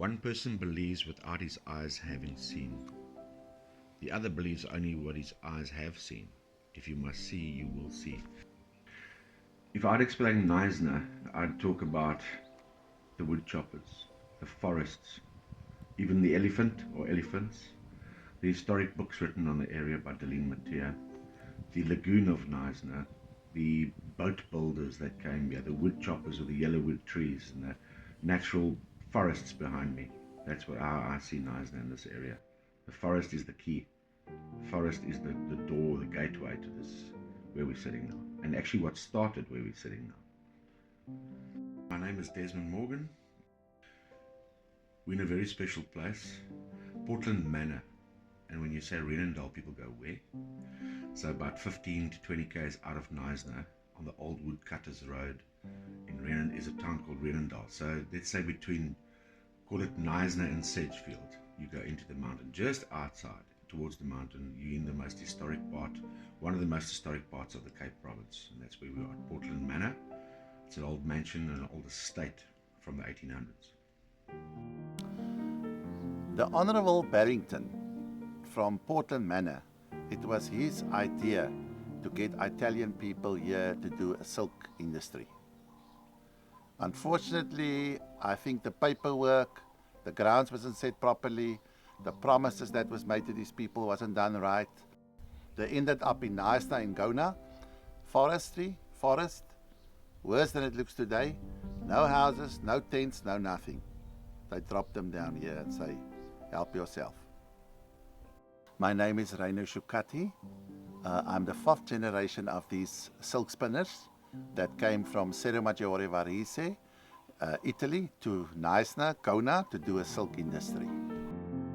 One person believes without his eyes having seen. The other believes only what his eyes have seen. If you must see, you will see. If I'd explain ʻnaɪznə, I'd talk about the wood choppers, the forests, even the elephant or elephants, the historic books written on the area by Dalene Matthee, the lagoon of ʻnaɪznə, the boat builders that came here, the wood choppers with the yellow wood trees and the natural forests behind me. That's how I see ʻnaɪznə in this area. The forest is the key. The forest is the door, the gateway to this, where we're sitting now. And actually what started where we're sitting now. My name is Desmond Morgan. We're in a very special place, Portland Manor. And when you say Renendal, people go, where? So about 15 to 20 k's out of ʻnaɪznə, on the old Woodcutters Road in Renendal, is a town called Renendal. So let's say between, call it ʻnaɪznə and Sedgefield. You go into the mountain, just outside, towards the mountain, you're in the most historic part, one of the most historic parts of the Cape Province. And that's where we are, at Portland Manor. It's an old mansion and an old estate from the 1800s. The Honourable Barrington from Portland Manor, it was his idea to get Italian people here to do a silk industry. Unfortunately, I think the paperwork, the grounds wasn't set properly, the promises that was made to these people wasn't done right. They ended up in ʻnaɪznə in Ghana, forest, worse than it looks today, no houses, no tents, no nothing. They dropped them down here and say, help yourself. My name is Reino Shukati. I'm the 4th generation of these silk spinners that came from Cerro Maggiore Varese, Italy, to ʻnaɪznə, Kona, to do a silk industry.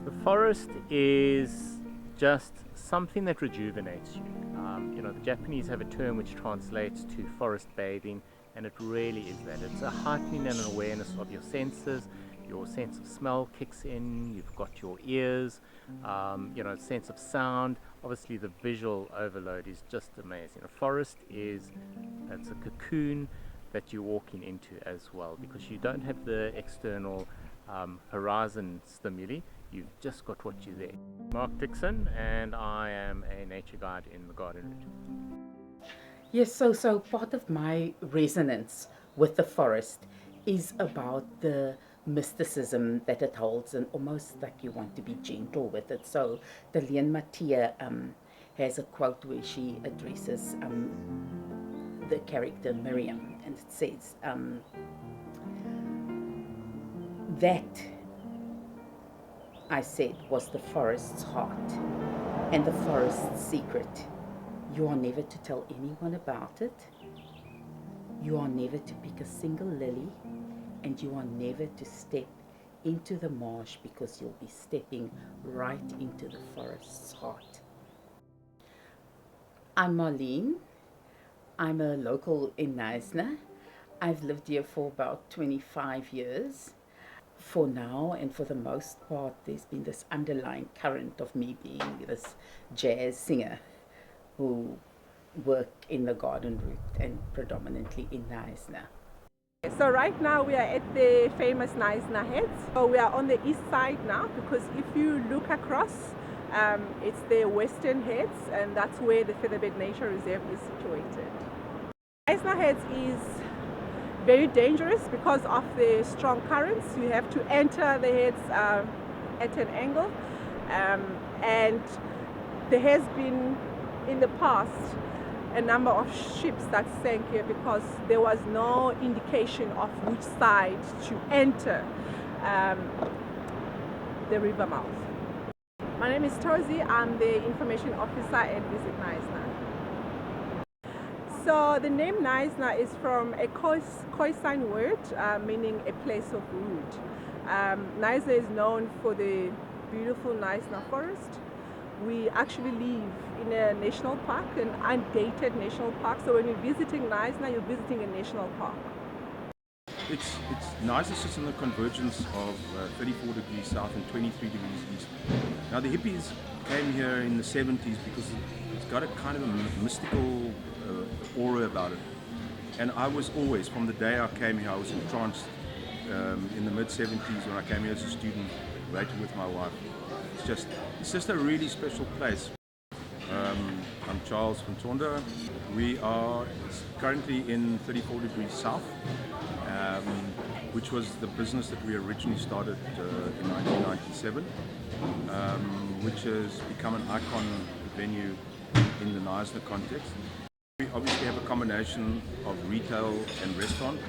The forest is just something that rejuvenates you. The Japanese have a term which translates to forest bathing, and it really is that. It's a heightening and an awareness of your senses. Your sense of smell kicks in, you've got your ears, sense of sound. Obviously the visual overload is just amazing. A forest it's a cocoon that you're walking into as well, because you don't have the external horizon stimuli, you've just got what you're there. Mark Dixon, and I am a nature guide in the Garden Route. Yes, so part of my resonance with the forest is about the mysticism that it holds, and almost like you want to be gentle with it. So Dalene Matthee has a quote where she addresses the character Miriam, and it says that, I said, was the forest's heart and the forest's secret. You are never to tell anyone about it. You are never to pick a single lily, and you are never to step into the marsh, because you'll be stepping right into the forest's heart. I'm Marlene. I'm a local in ʻnaɪznə. I've lived here for about 25 years. For now, and for the most part, there's been this underlying current of me being this jazz singer who work in the Garden Route and predominantly in ʻnaɪznə. So right now we are at the famous ʻnaɪznə Heads. So we are on the east side now, because if you look across, it's the western heads, and that's where the Featherbed Nature Reserve is situated. ʻnaɪznə Heads is very dangerous because of the strong currents. You have to enter the heads at an angle, and there has been in the past a number of ships that sank here because there was no indication of which side to enter the river mouth. My name is Thozeka. I'm the information officer at Visit ʻnaɪznə. So the name ʻnaɪznə is from a Khoekhoe word meaning a place of root. ʻnaɪznə is known for the beautiful ʻnaɪznə forest. We actually live in a national park, an undated national park. So when you're visiting ʻnaɪznə, you're visiting a national park. ʻnaɪznə sits on the convergence of 34 degrees south and 23 degrees east. Now the hippies came here in the 70s because it's got a kind of a mystical aura about it. And I was always, from the day I came here, I was entranced in the mid-70s when I came here as a student, waiting with my wife. It's just a really special place. I'm Charles van Tonda. We are currently in 34 degrees south, which was the business that we originally started in 1997, which has become an icon venue in the ʻnaɪznə context. We obviously have a combination of retail and restaurant.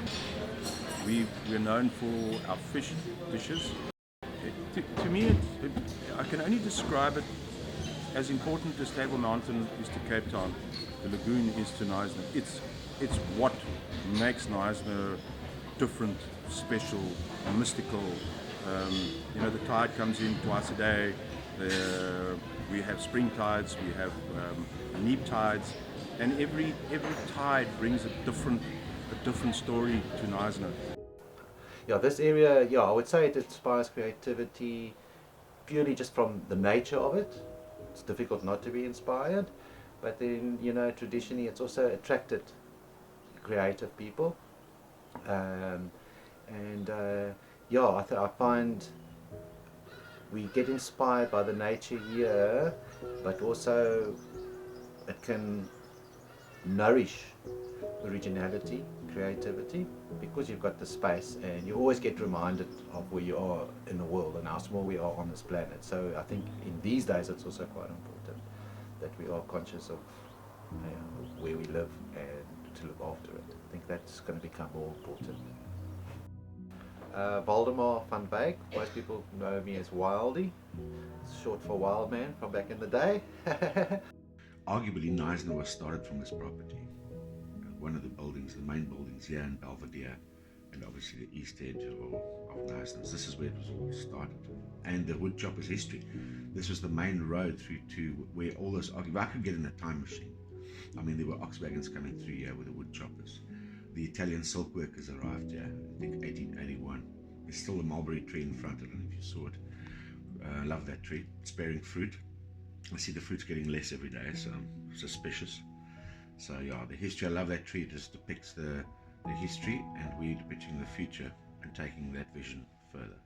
We're known for our fish dishes. To me, I can only describe it as important as Table Mountain is to Cape Town, the lagoon is to ʻnaɪznə. It's what makes ʻnaɪznə different, special, mystical. The tide comes in twice a day. We have spring tides, we have neap tides, and every tide brings a different story to ʻnaɪznə. Yeah, this area, I would say it inspires creativity purely just from the nature of it. It's difficult not to be inspired, but then, traditionally it's also attracted creative people. I find we get inspired by the nature here, but also it can nourish originality, creativity, because you've got the space and you always get reminded of where you are in the world and how small we are on this planet. So I think in these days it's also quite important that we are conscious of where we live and to look after it. I think that's going to become more important. Waldemar van Beek, most people know me as Wildy. It's short for Wild Man from back in the day. Arguably, ʻnaɪznə was started from this property. One of the buildings, the main buildings here in Belvedere, and obviously the east edge of ʻnaɪznə. This is where it was all started. And the wood choppers' history. This was the main road through to where all those, if I could get in a time machine, I mean, there were ox wagons coming through here with the wood choppers. The Italian silk workers arrived here, I think 1881. There's still a mulberry tree in front, I don't know if you saw it. I love that tree. It's bearing fruit. I see the fruit's getting less every day, so I'm suspicious. So yeah, the history, I love that tree. It just depicts the history, and we're depicting the future and taking that vision further.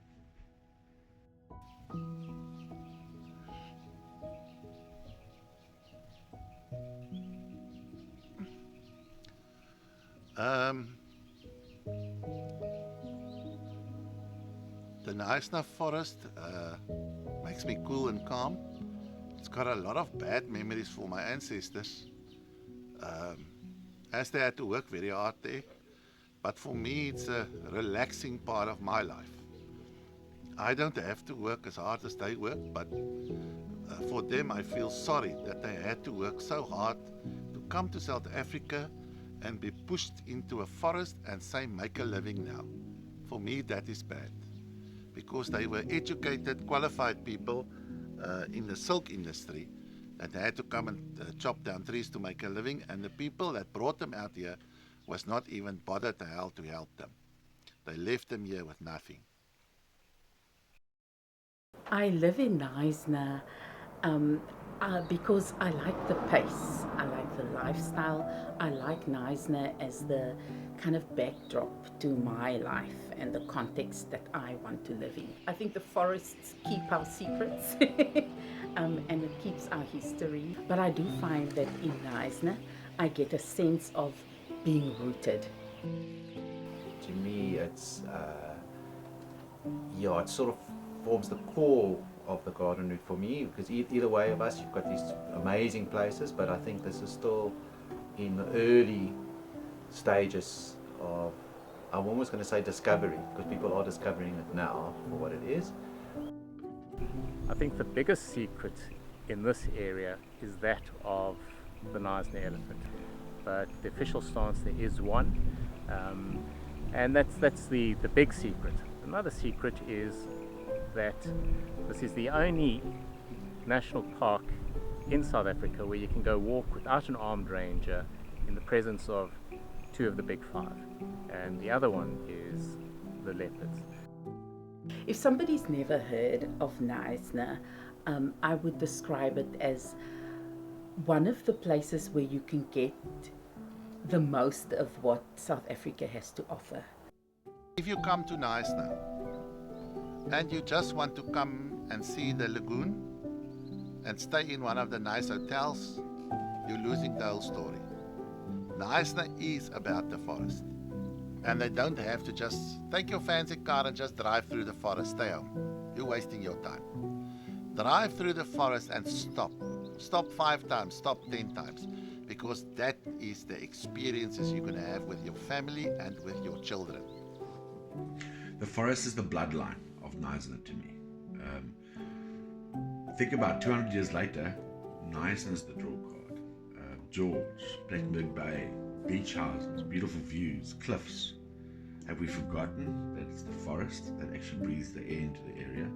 The ʻnaɪznə forest makes me cool and calm. It's got a lot of bad memories for my ancestors, as they had to work very hard there. But for me, it's a relaxing part of my life. I don't have to work as hard as they work, but for them, I feel sorry that they had to work so hard to come to South Africa and be pushed into a forest and say, make a living now. For me, that is bad, because they were educated, qualified people in the silk industry that had to come and chop down trees to make a living, and the people that brought them out here was not even bothered to help them. They left them here with nothing. I live in ʻnaɪznə because I like the pace, I like the lifestyle, I like ʻnaɪznə as the kind of backdrop to my life and the context that I want to live in. I think the forests keep our secrets and it keeps our history, but I do find that in ʻnaɪznə I get a sense of being rooted. To me, it's it sort of forms the core of the garden route for me, because either way of us, you've got these amazing places, but I think this is still in the early stages of, I'm almost going to say discovery, because people are discovering it now for what it is. I think the biggest secret in this area is that of the ʻnaɪznə elephant, but the official stance there is one, and that's the big secret. Another secret is that this is the only national park in South Africa where you can go walk without an armed ranger in the presence of two of the big five, and the other one is the leopards. If somebody's never heard of ʻnaɪznə, I would describe it as one of the places where you can get the most of what South Africa has to offer. If you come to Knysna and you just want to come and see the lagoon and stay in one of the nice hotels, you're losing the whole story. Knysna is about the forest. And they don't have to just take your fancy car and just drive through the forest. Stay home. You're wasting your time. Drive through the forest and stop. Stop 5 times, stop 10 times. Because that is the experiences you're going to have with your family and with your children. The forest is the bloodline of Knysna to me. Think about 200 years later, Knysna is the draw card. George, Blackbird Bay, beach houses, beautiful views, cliffs. Have we forgotten that it's the forest that actually breathes the air into the area?